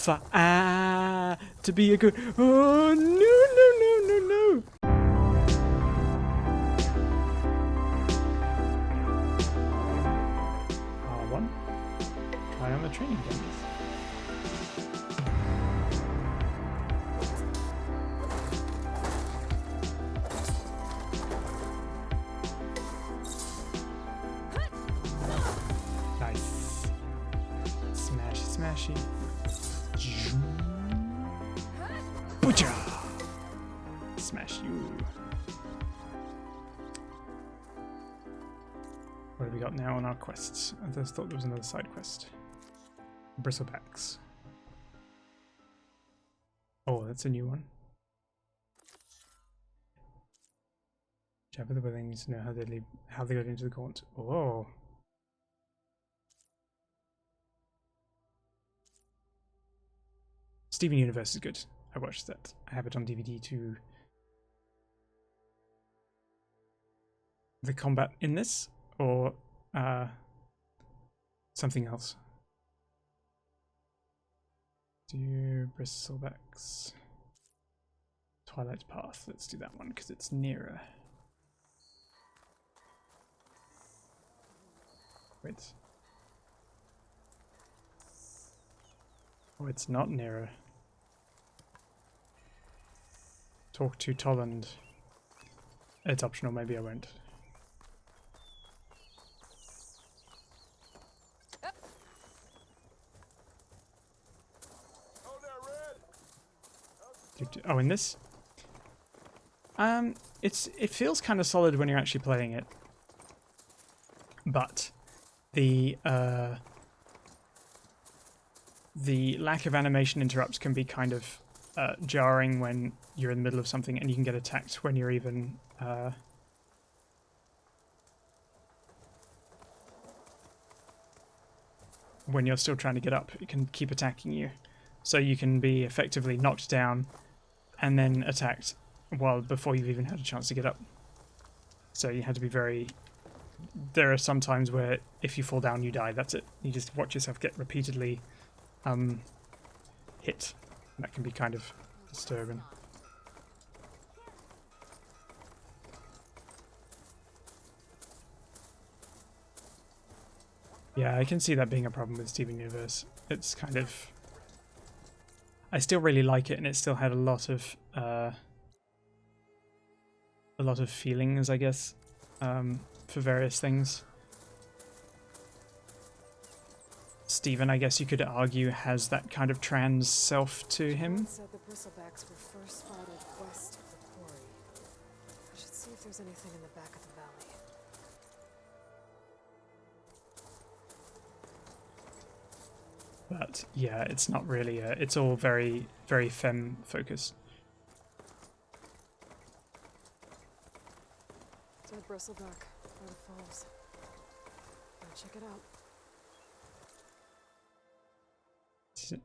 alpha. To be a good. Oh no. R1. Try on the training games. Nice. Smashy. Butcha! Smash you. What have we got now on our quests? I just thought there was another side quest. Bristlebacks. Oh, that's a new one. Jabber the Willings know how they got into the gaunt. Oh. Steven Universe is good. I watched that. I have it on DVD too. The combat in this, or something else? Do Bristlebacks. Twilight's Path. Let's do that one because it's nearer. Wait. Oh, it's not nearer. Talk to Tolland. It's optional, maybe I won't. Oh, in this? It feels kind of solid when you're actually playing it. But the lack of animation interrupts can be kind of jarring when you're in the middle of something, and you can get attacked when you're even when you're still trying to get up. It can keep attacking you, so you can be effectively knocked down and then attacked before you've even had a chance to get up. So you have to be very. There are some times where if you fall down, you die. That's it. You just watch yourself get repeatedly hit. That can be kind of disturbing. Yeah, I can see that being a problem with Steven Universe. It's kind of. I still really like it, and it still had a lot of feelings, I guess, for various things. Steven, I guess you could argue, has that kind of trans self to him. Said the Bristlebacks were first spotted west of the quarry. I should see if there's anything in the back of the valley. But yeah, it's not really. It's all very, very femme focused. Dead Bristleback, by the falls. Gotta check it out.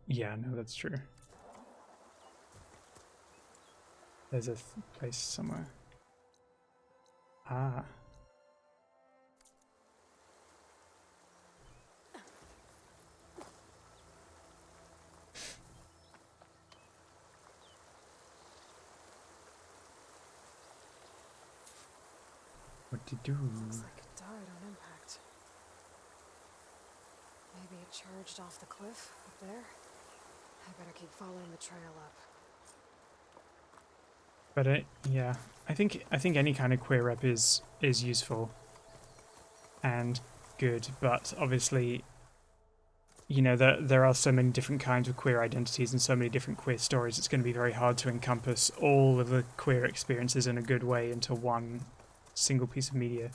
Yeah, no, that's true. There's a place somewhere. Ah. What to do? Looks like it died on impact. Maybe it charged off the cliff up there. I better keep following the trail up. But yeah, I think any kind of queer rep is useful and good, but obviously, you know, there are so many different kinds of queer identities and so many different queer stories. It's going to be very hard to encompass all of the queer experiences in a good way into one single piece of media.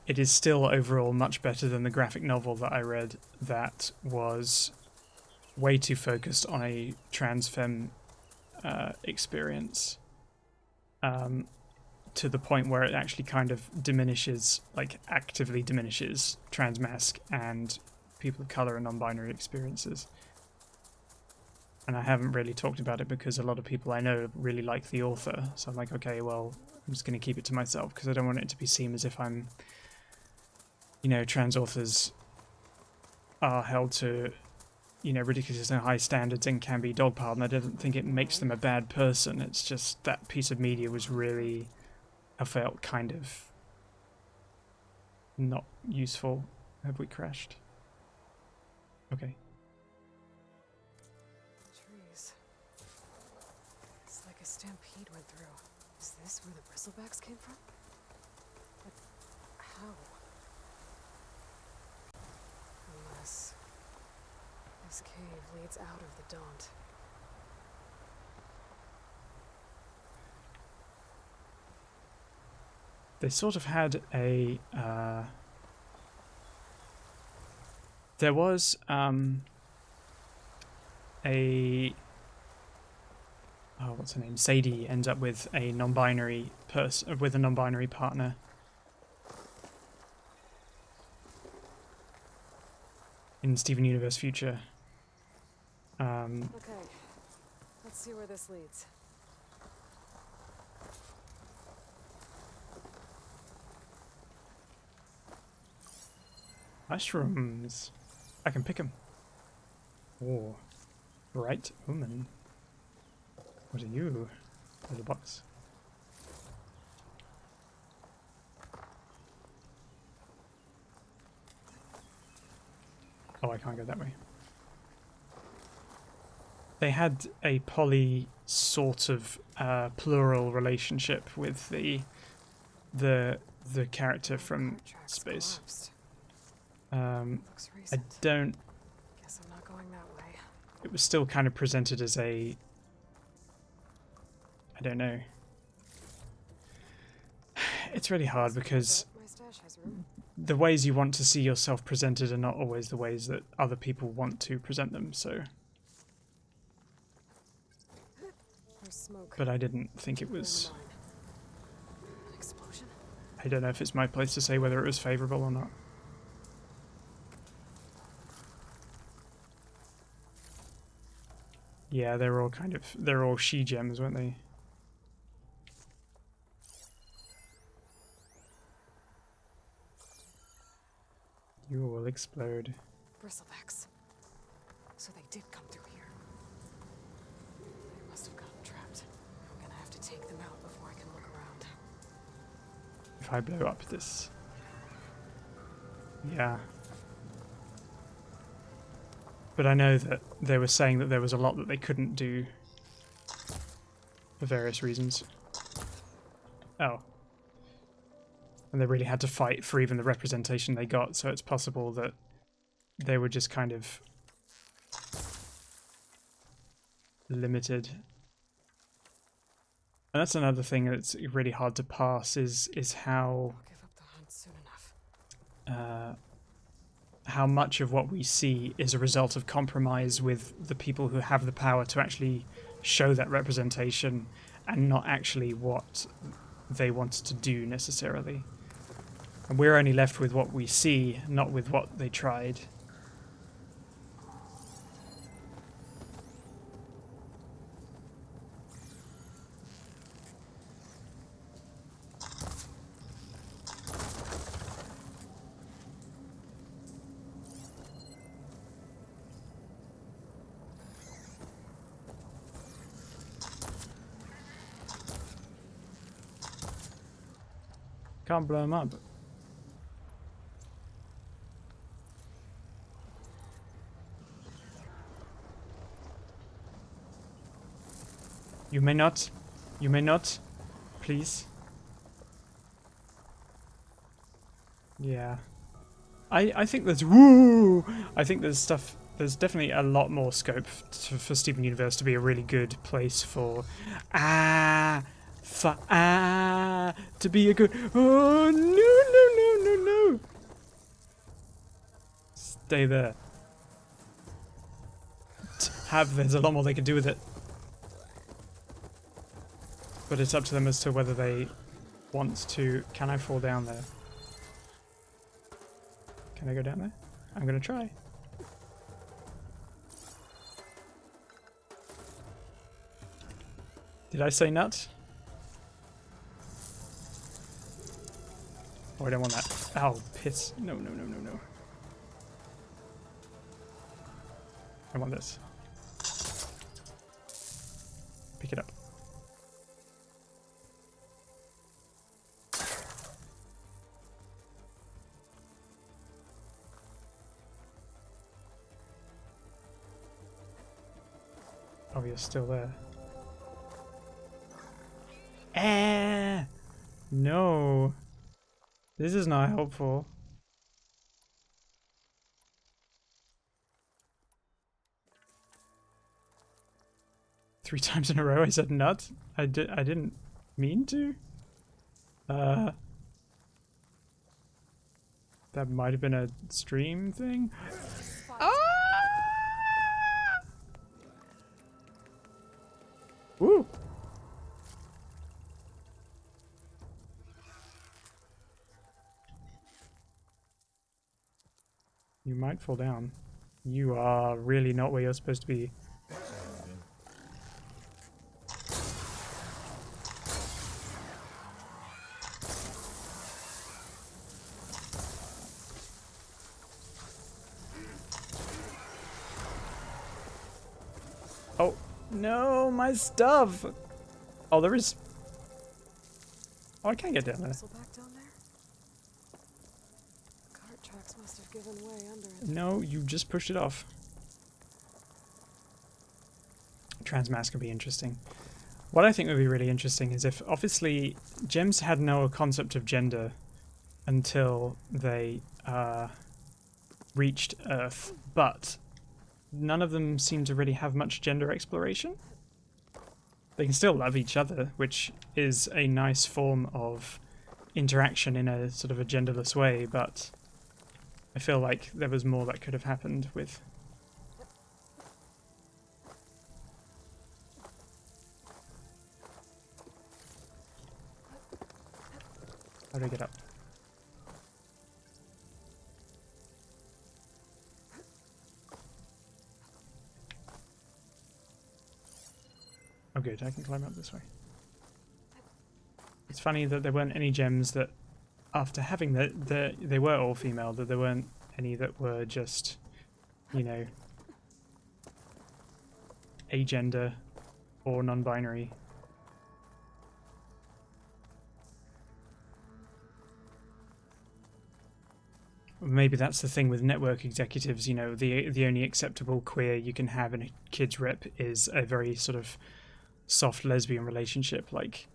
It is still overall much better than the graphic novel that I read that was way too focused on a trans femme experience, to the point where it actually kind of diminishes, like actively diminishes, trans masc and people of color and non-binary experiences. And I haven't really talked about it because a lot of people I know really like the author, so I'm like, okay, well, I'm just going to keep it to myself because I don't want it to be seen as if I'm, you know, trans authors are held to, you know, ridiculously high standards and can be dogpiled, and I don't think it makes them a bad person. It's just that piece of media was really, I felt, kind of not useful. Have we crashed? Okay. Trees. It's like a stampede went through. Is this where the bristlebacks came from? But how? Unless this cave leads out of the Daunt. They sort of had a there was a what's her name? Sadie ends up with a non-binary partner. In Steven Universe Future. Okay. Let's see where this leads. Mushrooms. I can pick them. Oh, right, woman. What are you, little box? Oh, I can't go that way. They had a poly sort of plural relationship with the character from Tracks space. collapsed. Looks I recent. don't. Guess I'm not going that way. It was still kind of presented as a. I don't know. It's really hard because My stash has room. the ways you want to see yourself presented are not always the ways that other people want to present them. So, There's smoke. but I didn't think it Somewhere in the was. mine. An explosion? I don't know if it's my place to say whether it was favorable or not. Yeah, they're all she gems, weren't they? You will explode. Bristlebacks. So they did come through here. They must have gotten trapped. I'm gonna have to take them out before I can look around. If I blow up this. Yeah. But I know that they were saying that there was a lot that they couldn't do for various reasons. Oh. And they really had to fight for even the representation they got, so it's possible that they were just kind of limited. And that's another thing that's really hard to pass is how I'll give up the hunt soon enough. how much of what we see is a result of compromise with the people who have the power to actually show that representation and not actually what they wanted to do necessarily. And we're only left with what we see, not with what they tried. Can't blow them up. You may not. You may not. Please. Yeah. I think there's woo. I think there's stuff. There's definitely a lot more scope for Steven Universe to be a really good place for to be a good. Oh no. Stay there. There's a lot more they can do with it. But it's up to them as to whether they want to. Can I fall down there? Can I go down there? I'm gonna try. Did I say nuts? Oh, I don't want that. Oh, piss. No. I want this. Pick it up. Oh, you're still there. No. This is not helpful. Three times in a row I said nut. I didn't mean to. That might have been a stream thing. Woo! You might fall down. You are really not where you're supposed to be. Oh, no, my stuff! Oh, there is... Oh, I can't get down there. Back down there? The cart tracks must have given way under it. No, you just pushed it off. Transmass could be interesting. What I think would be really interesting is if, obviously, gems had no concept of gender until they reached Earth, but none of them seem to really have much gender exploration. They can still love each other, which is a nice form of interaction in a sort of a genderless way, but I feel like there was more that could have happened with... How do I get up? Oh good, I can climb up this way. It's funny that there weren't any gems that, after having they were all female, that there weren't any that were just, you know, agender or non-binary. Maybe that's the thing with network executives, you know, the only acceptable queer you can have in a kid's rep is a very sort of soft lesbian relationship, like,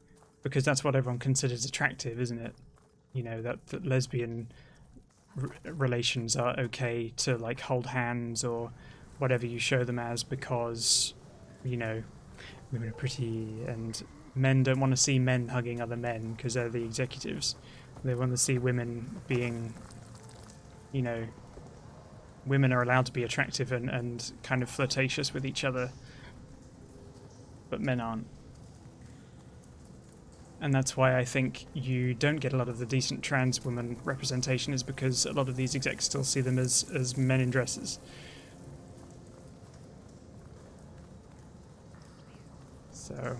because that's what everyone considers attractive, isn't it? You know, that lesbian relations are okay to, like, hold hands or whatever you show them as, because, you know, women are pretty and men don't want to see men hugging other men because they're the executives. They want to see women being, you know, women are allowed to be attractive and kind of flirtatious with each other, but men aren't. And that's why I think you don't get a lot of the decent trans woman representation, is because a lot of these execs still see them as men in dresses. So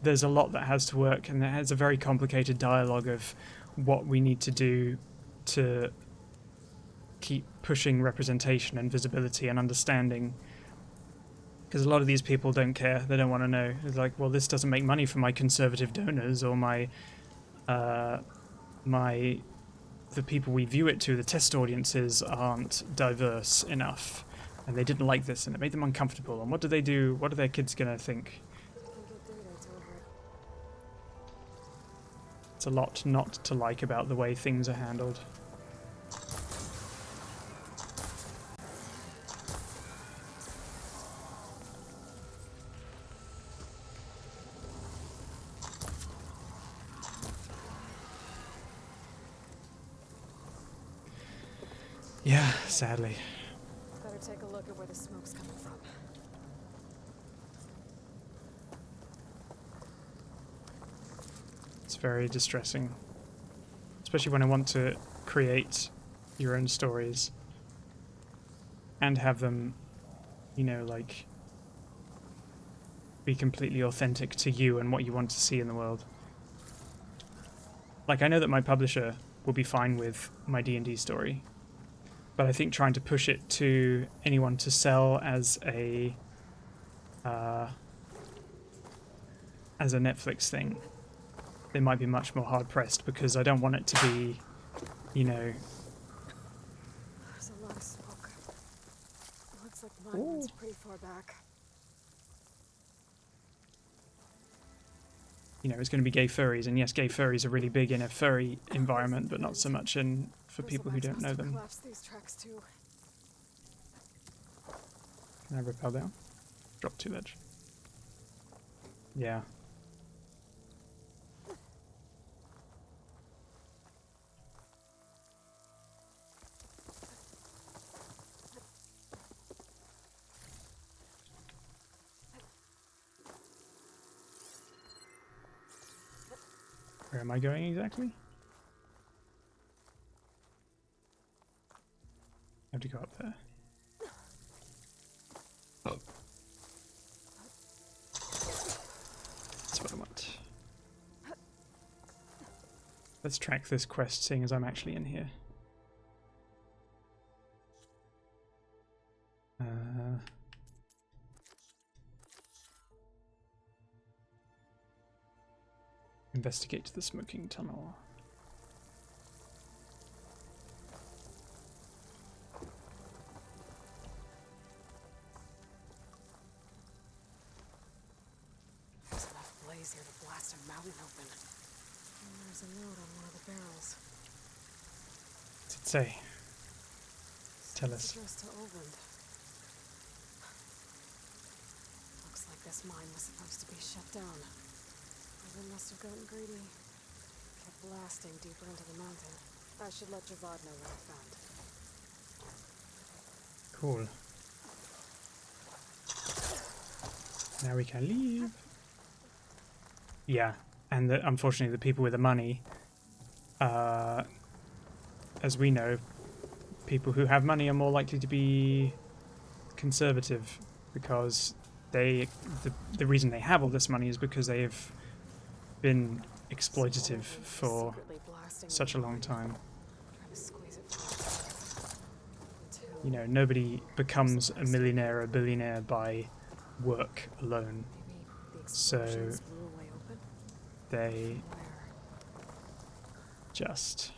there's a lot that has to work, and there has a very complicated dialogue of what we need to do to keep pushing representation and visibility and understanding. Because a lot of these people don't care. They don't want to know. It's like, well, this doesn't make money for my conservative donors or my the people we view it to, the test audiences aren't diverse enough. And they didn't like this and it made them uncomfortable. And what do they do? What are their kids going to think? It's a lot not to like about the way things are handled. Yeah, sadly. Better take a look at where the smoke's coming from. It's very distressing. Especially when I want to create your own stories and have them, you know, like, be completely authentic to you and what you want to see in the world. Like, I know that my publisher will be fine with my D&D story. But I think trying to push it to anyone to sell as a Netflix thing, they might be much more hard pressed, because I don't want it to be, you know. There's a lot of smoke. Looks like mine runs pretty far back. You know, it's going to be gay furries, and yes, gay furries are really big in a furry environment, but not so much in for people who don't know them. Collapse these tracks too. Can I rappel down? Drop to ledge. Yeah. Where am I going exactly? I have to go up there. Oh. That's what I want. Let's track this quest, seeing as I'm actually in here. Investigate the smoking tunnel. There's enough blaze here to blast a mountain open. And there's a note on one of the barrels. What's it say? Tell us. Addressed to Oland. Looks like this mine was supposed to be shut down. Oland must have gotten greedy. Kept blasting deeper into the mountain. I should let Javad know what I found. Cool. Now we can leave. Yeah, and unfortunately the people with the money, as we know, people who have money are more likely to be conservative, because the reason they have all this money is because they have been exploitative for such a long time. You know, nobody becomes a millionaire or a billionaire by work alone. So they just...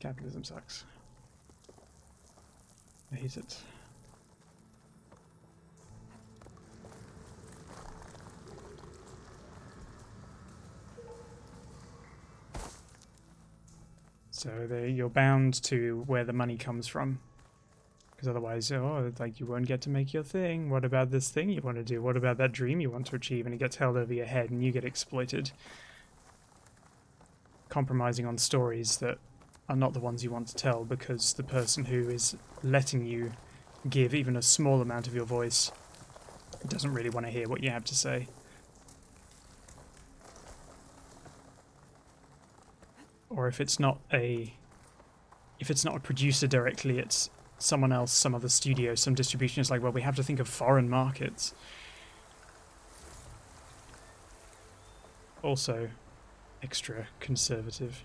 Capitalism sucks. I hate it. So you're bound to where the money comes from, because otherwise, like, you won't get to make your thing. What about this thing you want to do? What about that dream you want to achieve? And it gets held over your head, and you get exploited, compromising on stories that are not the ones you want to tell, because the person who is letting you give even a small amount of your voice doesn't really want to hear what you have to say. Or if it's not a producer directly, it's someone else, some other studio, some distribution is like, well, we have to think of foreign markets. Also, extra conservative.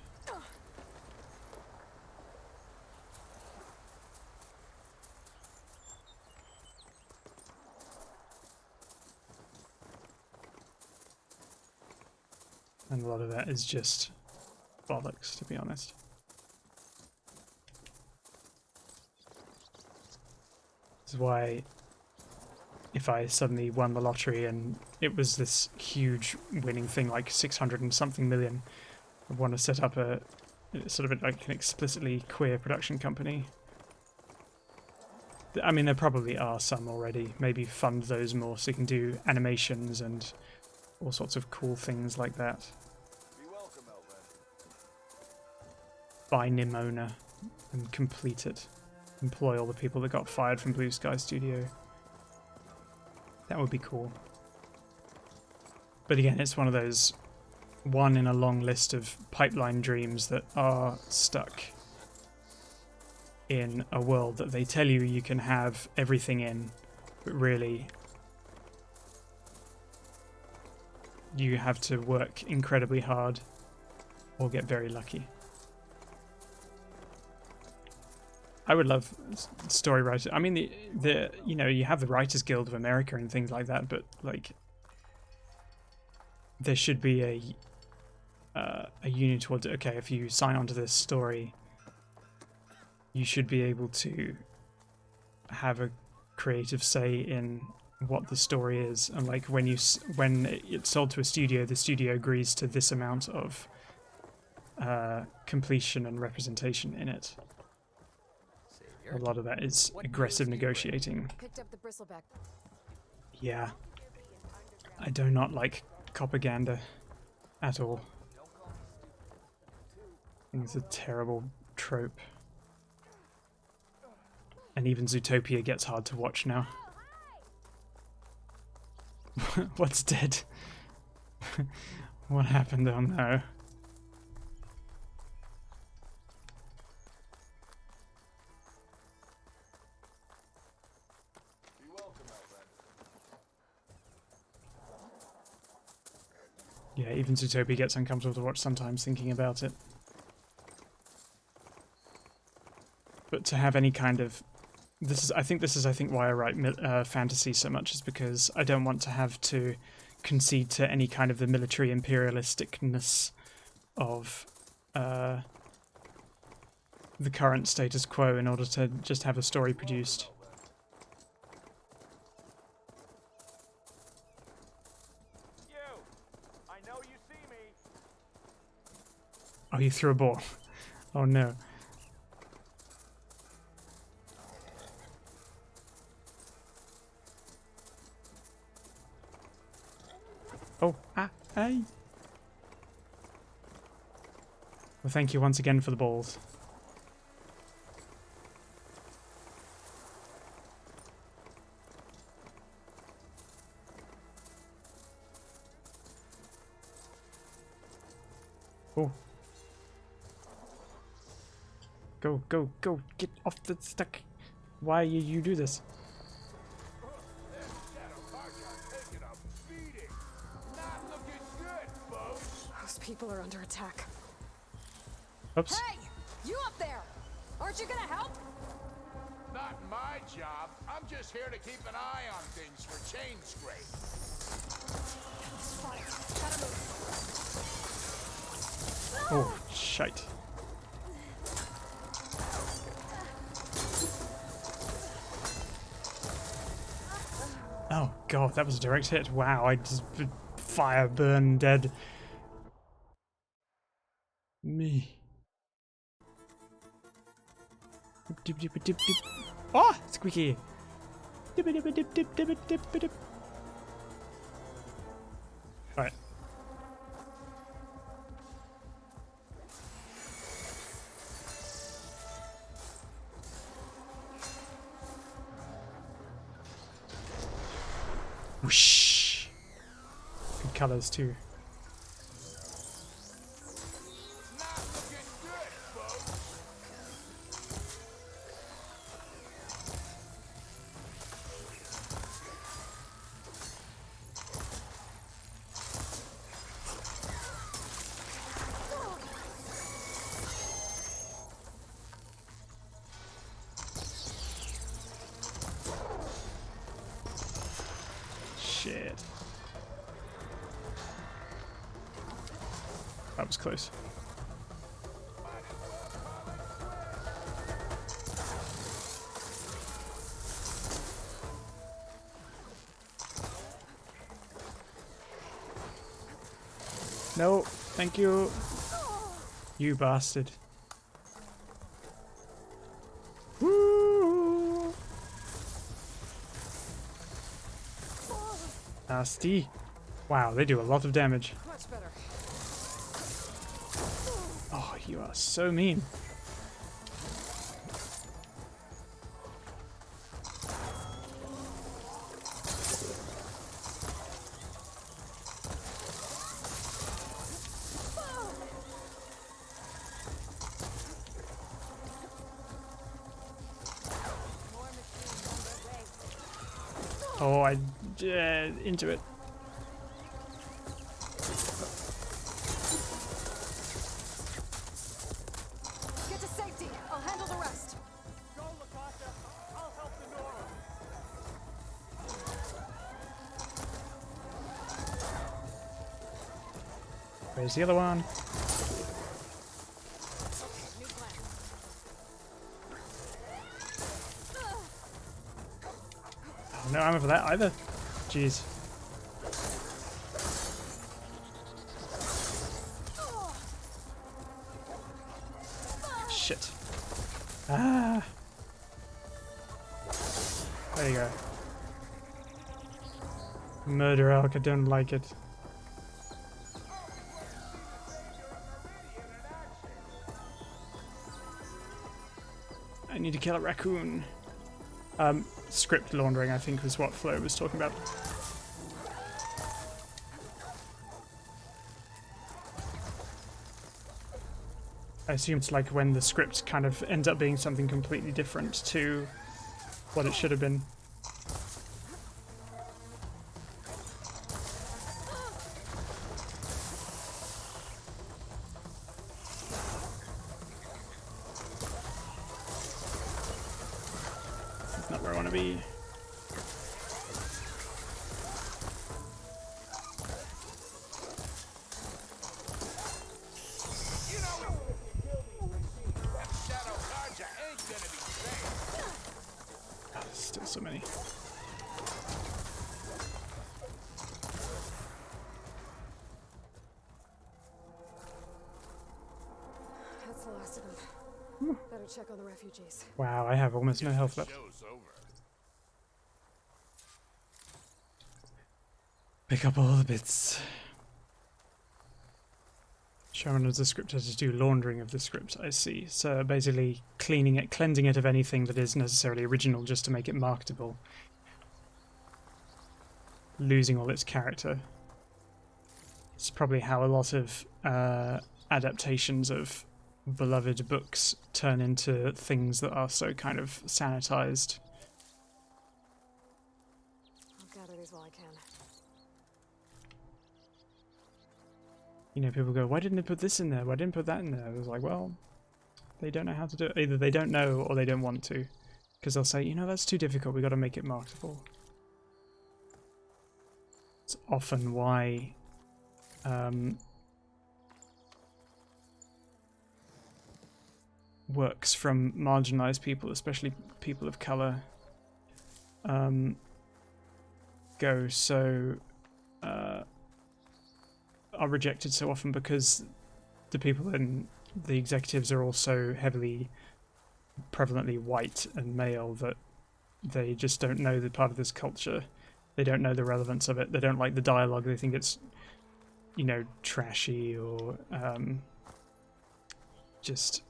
And a lot of that is just bollocks, to be honest. This is why, if I suddenly won the lottery and it was this huge winning thing, like 600 and something million, I'd want to set up a sort of like an explicitly queer production company. I mean, there probably are some already. Maybe fund those more so you can do animations and all sorts of cool things like that. Buy Nimona and complete it. Employ all the people that got fired from Blue Sky Studio. That would be cool. But again, it's one of those, one in a long list of pipeline dreams that are stuck in a world that they tell you you can have everything in, but really you have to work incredibly hard or get very lucky. I would love story writers. I mean, the you know, you have the Writers Guild of America and things like that, but like there should be a unit towards it. Okay, if you sign on to this story, you should be able to have a creative say in what the story is, and like when it's sold to a studio, the studio agrees to this amount of completion and representation in it. A lot of that is aggressive negotiating. Picked up the bristleback. Yeah, I do not like propaganda at all. I think it's a terrible trope. And even Zootopia gets hard to watch now. What's dead? What happened? Oh no. Yeah, even Zootopia gets uncomfortable to watch sometimes thinking about it. But to have any kind of I think why I write fantasy so much, is because I don't want to have to concede to any kind of the military imperialisticness of the current status quo in order to just have a story produced. I know you see me. Oh, you threw a ball. Oh no. Oh, hey. Well, thank you once again for the balls. Oh. Go, go, go. Get off the stuck. Why you do this? Those people are under attack. Oops. Hey! You up there! Aren't you gonna help? Not my job. I'm just here to keep an eye on things for chain scrape. Gotta move. Oh, shite. Oh god, that was a direct hit. Wow, I just fire burn dead. Me. Dip, dip, dip, dip, dip. Oh, squeaky. Dip, dip, dip, dip, dip, dip, dip, dip. Alright. Whoosh. Good colors too. Not looking good, folks. Shit. That was close. No, thank you. You bastard. Woo! Nasty. Wow, they do a lot of damage. Much better. Oh, you are so mean. Oh, I into it. Get to safety. I'll handle the rest. There's the other one. New plan. Oh, no ammo for that either. Jeez. Shit. Ah. There you go. Murder elk, I don't like it. I need to kill a raccoon. Script laundering, I think, was what Flo was talking about. I assume it's like when the script kind of ends up being something completely different to what it should have been. This is not where I want to be. God, there's still so many. That's the last of them. Better check on the refugees. Wow, I have almost no health left. Show's over. Pick up all the bits. Shaman as a script has to do laundering of the script, I see. So basically cleaning it, cleansing it of anything that is necessarily original just to make it marketable. Losing all its character. It's probably how a lot of adaptations of beloved books turn into things that are so kind of sanitized. I'll gather these while I can. You know, people go, why didn't they put this in there? Why didn't they put that in there? I was like, well, they don't know how to do it. Either they don't know or they don't want to. Because they'll say, you know, that's too difficult. We've got to make it marketable. It's often why works from marginalized people, especially people of color, go so are rejected so often because the people in the executives are also heavily prevalently white and male that they just don't know the part of this culture. They don't know the relevance of it. They don't like the dialogue. They think it's, you know, trashy or just,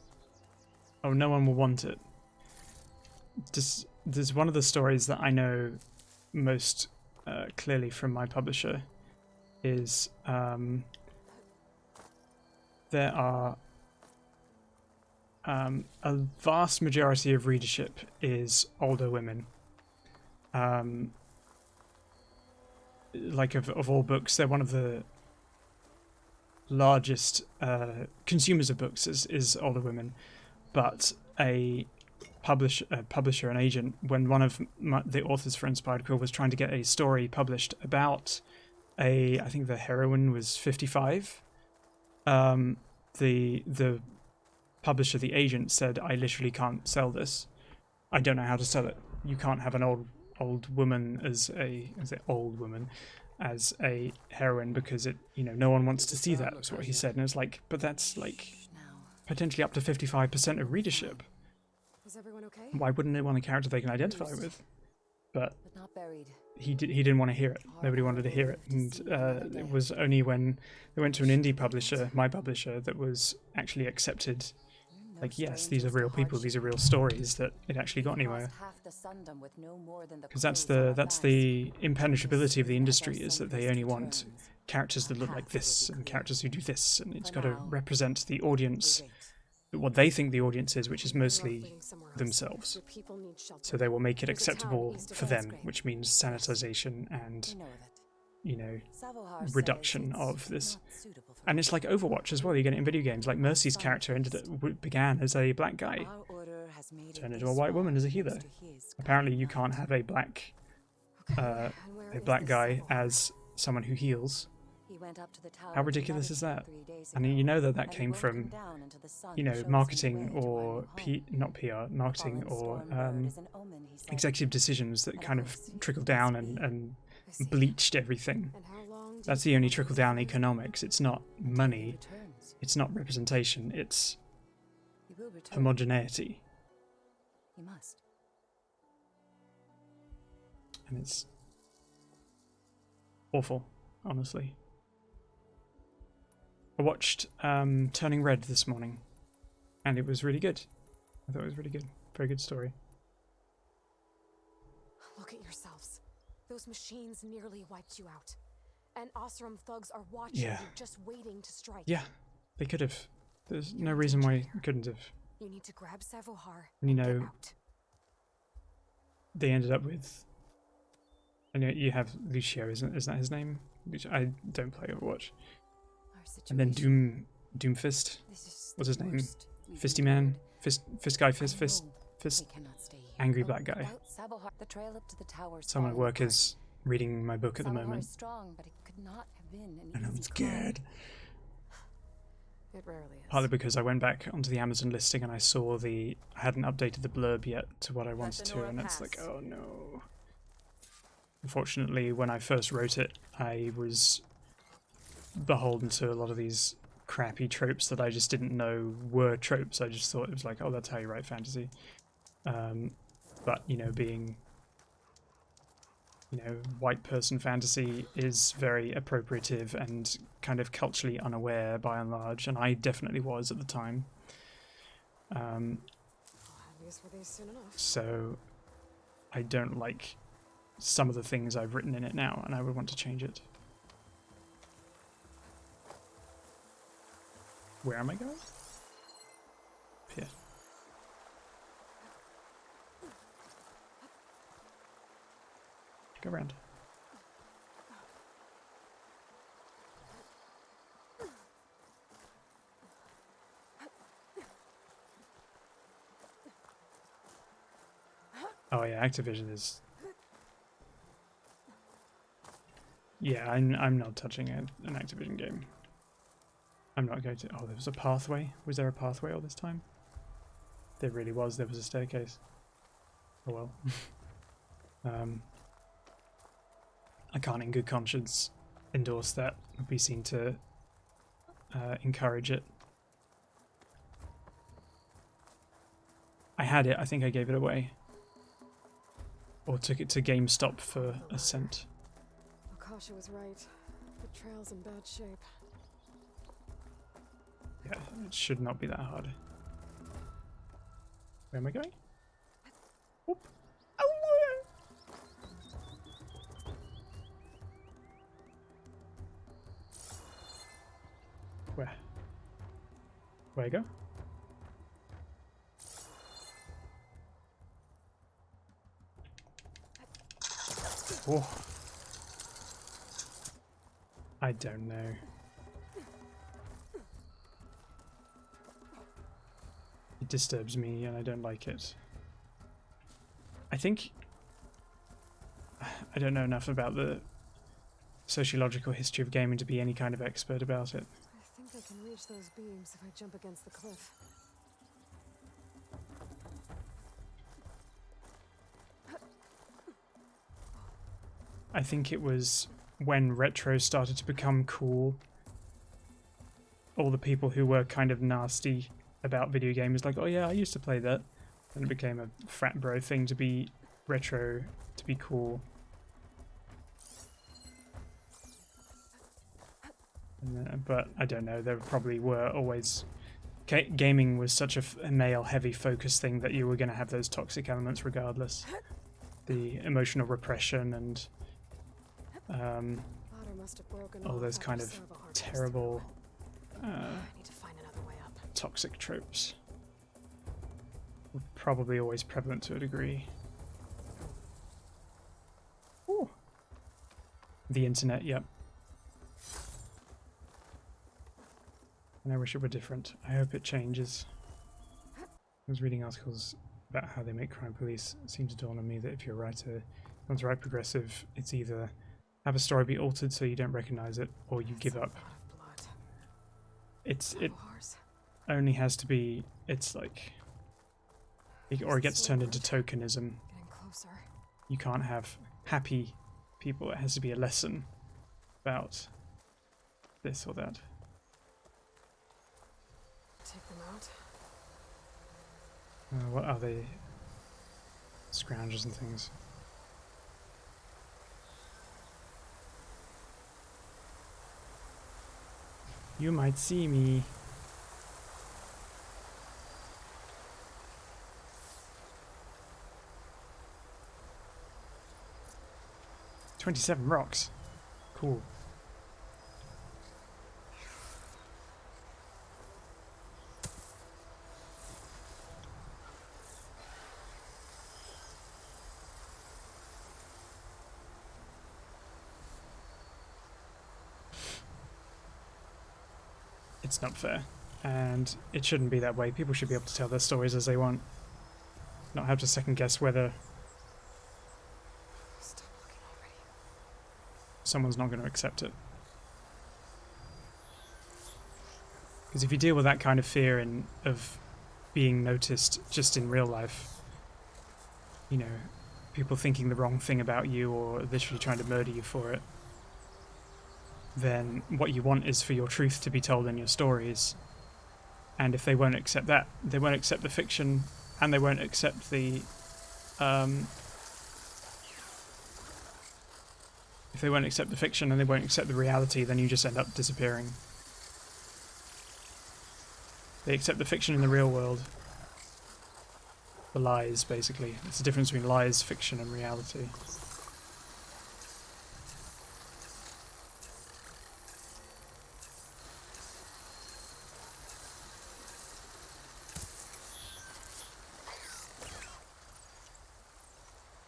oh, no one will want it. Just, there's one of the stories that I know most clearly from my publisher is there are a vast majority of readership is older women. Like of all books, they're one of the largest consumers of books is older women, but a publisher, an agent, when one of the authors for Inspired Quill was trying to get a story published about I think the heroine was 55, the publisher, the agent, said, I literally can't sell this. I don't know how to sell it. You can't have an old woman as a heroine because it, you know, no one wants to see that, was what he said. And it's like, but that's like potentially up to 55% of readership. Is everyone okay? Why wouldn't they want a character they can identify with? But not buried. he didn't want to hear it. Nobody wanted to hear it. And it was only when they went to an indie publisher, my publisher, that was actually accepted. Like, yes, these are real people, these are real stories, that it actually got anywhere. Because that's the impenetrability of the industry, is that they only want characters that look like this and characters who do this, and it's got to represent the audience, what they think the audience is, which is mostly themselves. So they will make it acceptable for them, which means sanitization and, you know, reduction of this. And it's like Overwatch as well. You get it in video games. Like Mercy's character began as a black guy, turned into a white woman as a healer. Apparently, you can't have a black guy as someone who heals. He went up to the tower How to ridiculous is meditate that? 3 days And ago, you know that and he came won't come from, down until the sun you know, shows him the marketing way to or finding home. not PR, marketing Fallen or storm bird is an omen, he said. executive decisions that And kind of hopes trickled must down be. and I see. bleached everything. And how long do That's you the only plan on trickle down living? economics. It's not Until he money. returns. It's not representation. It's He will return. homogeneity. He must. And it's awful, honestly. I watched Turning Red this morning, and it was really good. I thought it was really good. Very good story. Look at yourselves. Those machines nearly wiped you out. And Oseram thugs are watching Yeah. you, just waiting to strike. Yeah, they could have. There's no reason why you couldn't have. You need to grab Savohar You and know, get out. They ended up with. I know you have Lucio, isn't that his name? I don't play Overwatch. Our And then situation. Doomfist. This is What's the his name? worst we've Fisty Man. endured. Fist guy. I Fist. know Fist. we cannot stay here. Angry But black guy. without Savohar, the trail up to the tower's So my falling work apart. is reading my book at the Savohar moment, is strong, but it could not have been an and I'm easy climb. scared. It rarely is. Partly because I went back onto the Amazon listing and I saw I hadn't updated the blurb yet to what I wanted to, and it's like, oh no. Unfortunately, when I first wrote it, I was beholden to a lot of these crappy tropes that I just didn't know were tropes. I just thought it was like, oh, that's how you write fantasy. But, you know, being, you know, white person fantasy is very appropriative and kind of culturally unaware by and large, and I definitely was at the time. I'll have use for these soon enough. So I don't like some of the things I've written in it now, and I would want to change it. Where am I going? Here. Go around. Oh yeah, Activision is. Yeah, I'm not touching an Activision game. I'm not going to. Oh, there was a pathway. Was there a pathway all this time? There really was. There was a staircase. Oh well. I can't, in good conscience, endorse that. Would be seen to encourage it. I had it. I think I gave it away, or took it to GameStop for a cent. Akasha was right. The trail's in bad shape. Yeah, it should not be that hard. Where am I going? Whoop. Oh! Where? Where I go? Oh. I don't know. It disturbs me and I don't like it. I think I don't know enough about the sociological history of gaming to be any kind of expert about it. I think I can reach those beams if I jump against the cliff. I think it was when retro started to become cool. All the people who were kind of nasty about video games, like, oh yeah, I used to play that. And it became a frat bro thing to be retro, to be cool. But I don't know, there probably were always... Gaming was such a male-heavy focus thing that you were going to have those toxic elements regardless. The emotional repression and Otter must have broken all off those after kind of Savohar terrible I need to find another way up. toxic tropes. Were probably always prevalent to a degree. Ooh. The internet, yep. And I wish it were different. I hope it changes. I was reading articles about how they make crime police. It seemed to dawn on me that if you're a writer, if one's right progressive, it's either have a story be altered so you don't recognize it or you give up. Blood. It Ours. only has to be, it's like, or it gets turned into tokenism. Getting closer. You can't have happy people. It has to be a lesson about this or that. Take them out. What are they? Scroungers and things. You might see me. "27 rocks. Cool. It's not fair, and it shouldn't be that way. People should be able to tell their stories as they want, not have to second guess whether Stop looking already. someone's not going to accept it. Because if you deal with that kind of fear and of being noticed just in real life, you know, people thinking the wrong thing about you or literally trying to murder you for it, then what you want is for your truth to be told in your stories. And if they won't accept that, they won't accept the fiction, and they won't accept the if they won't accept the fiction and they won't accept the reality, then you just end up disappearing. They accept the fiction in the real world. The lies, basically. It's the difference between lies, fiction, and reality.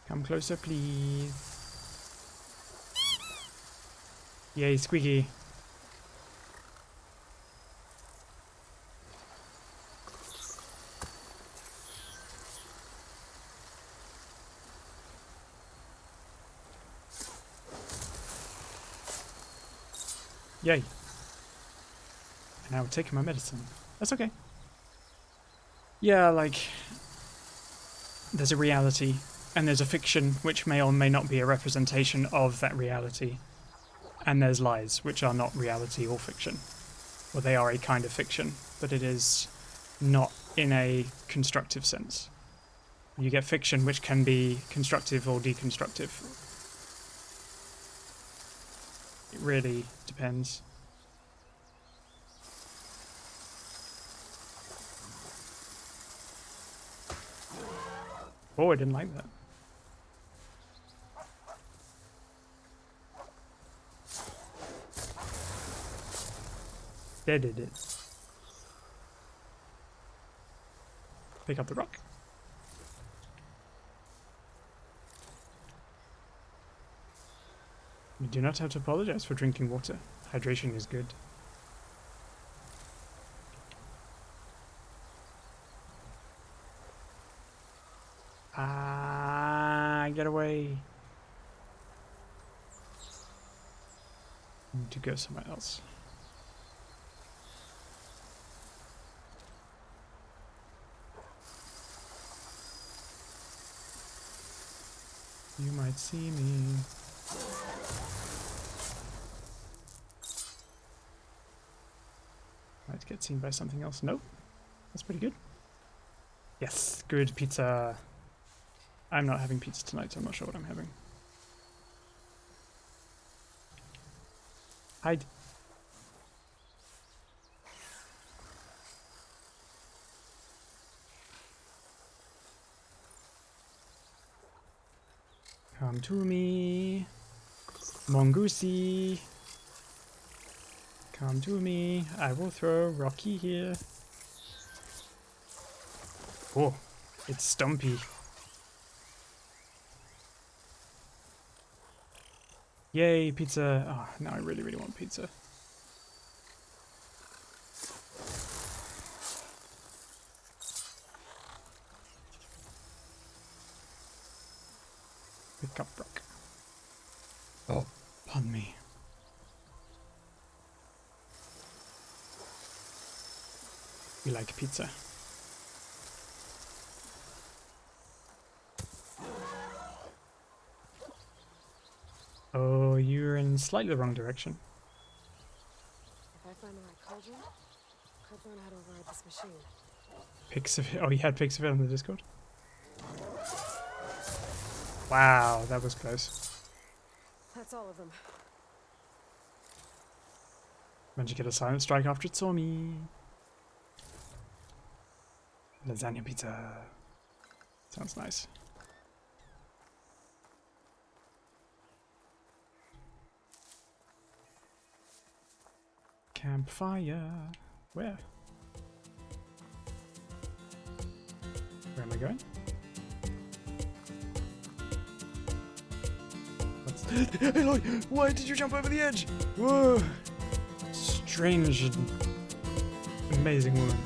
Come closer, please. Yay, squeaky. Yay. And now we're taking my medicine. That's okay. Yeah, like, there's a reality, and there's a fiction which may or may not be a representation of that reality. And there's lies, which are not reality or fiction. Well, they are a kind of fiction, but it is not in a constructive sense. You get fiction which can be constructive or deconstructive. It really depends. Oh, I didn't like that. They did it. Pick up the rock. You do not have to apologize for drinking water. Hydration is good. Ah, get away. Need to go somewhere else. You might see me. Might get seen by something else. Nope. That's pretty good. Yes, good pizza. I'm not having pizza tonight, so I'm not sure what I'm having. Hide. Come to me, Mongoosey. Come to me. I will throw Rocky here. Oh, it's Stumpy. Yay, pizza. Oh, now I really, really want pizza. Pick up rock. Oh, Pardon me. We like pizza. Oh, you're in slightly the wrong direction. If I find the right cauldron, could learn how to override this machine. Pics of it. Oh, you had pics of it on the Discord? Wow, that was close. That's all of them. Managed to get a silent strike after it saw me. Lasagna pizza. Sounds nice. Campfire. Where? Where am I going? What's Aloy, why did you jump over the edge? Whoa! Strange and amazing woman.